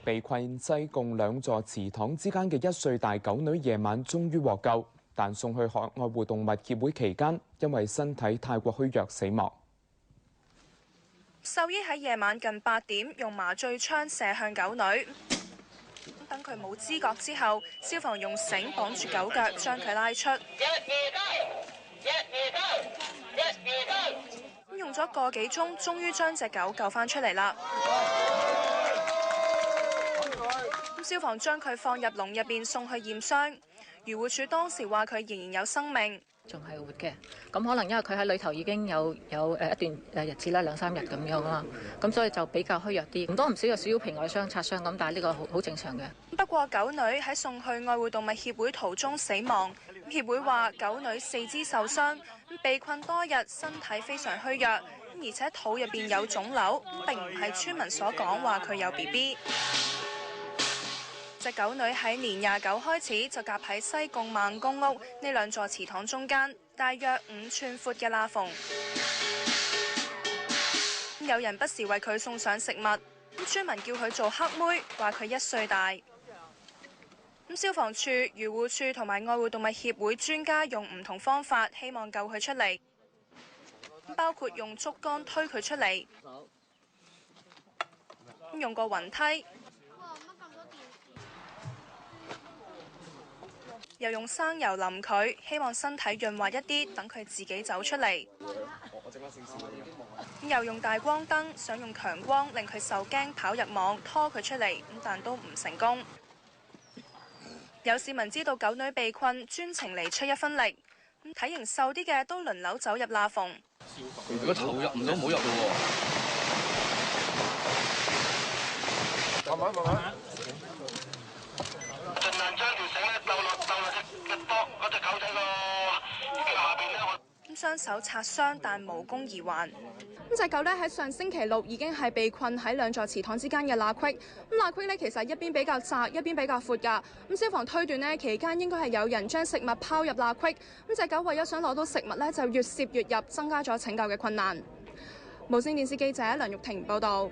被困西貢兩座祠堂之間嘅1歲大狗女夜晚終於獲救，但送去愛護動物協會期間，因為身體太過虛弱死亡。獸醫喺夜晚近8點用麻醉槍射向狗女，等佢冇知覺之後，消防用繩綁住狗腳，將佢拉出。用咗個幾鐘，終於將隻狗救返出嚟啦。消防將佢放入籠入邊送去驗傷。漁護署當時話佢仍然有生命，仲係活嘅。咁可能因為佢喺裏頭已經有一段日子啦，2-3日咁樣啦，咁所以就比較虛弱啲，唔多唔少有少少皮外傷、擦傷咁，但係呢個好正常嘅。不過狗女喺送去愛護動物協會途中死亡，協會話狗女四肢受傷，被困多日，身體非常虛弱，而且肚入邊有腫瘤，並唔係村民所講話佢有 BB。隻狗女喺年29開始就夾喺西貢孟公屋呢兩座祠堂中間，大約5寸闊嘅罅縫。有人不時為佢送上食物，村民叫佢做黑妹，話佢1歲大。消防處、漁護處同埋愛護動物協會專家用唔同方法，希望救佢出嚟，包括用竹竿推佢出嚟，用個雲梯，又用生油淋佢，希望身體潤滑一啲，等佢自己走出嚟。又用大光燈，想用強光令佢受驚跑入網，拖佢出嚟，但都唔成功。有市民知道狗女被困，專程嚟出一分力。體型瘦啲嘅都輪流走入罅縫。如果頭入唔到，唔好入咯喎。慢慢。盡量將條繩咧鬥落隻膊嗰隻狗仔個下邊咧。雙手擦傷，但無功而還。隻狗咧喺上星期6已經係被困喺兩座祠堂之間嘅罅隙。罅隙咧其實一邊比較窄，一邊比較闊㗎。消防推斷呢期間應該係有人將食物拋入罅隙。隻狗為咗想攞到食物咧，就越攝越入，增加咗拯救嘅困難。無線電視記者梁玉婷報導。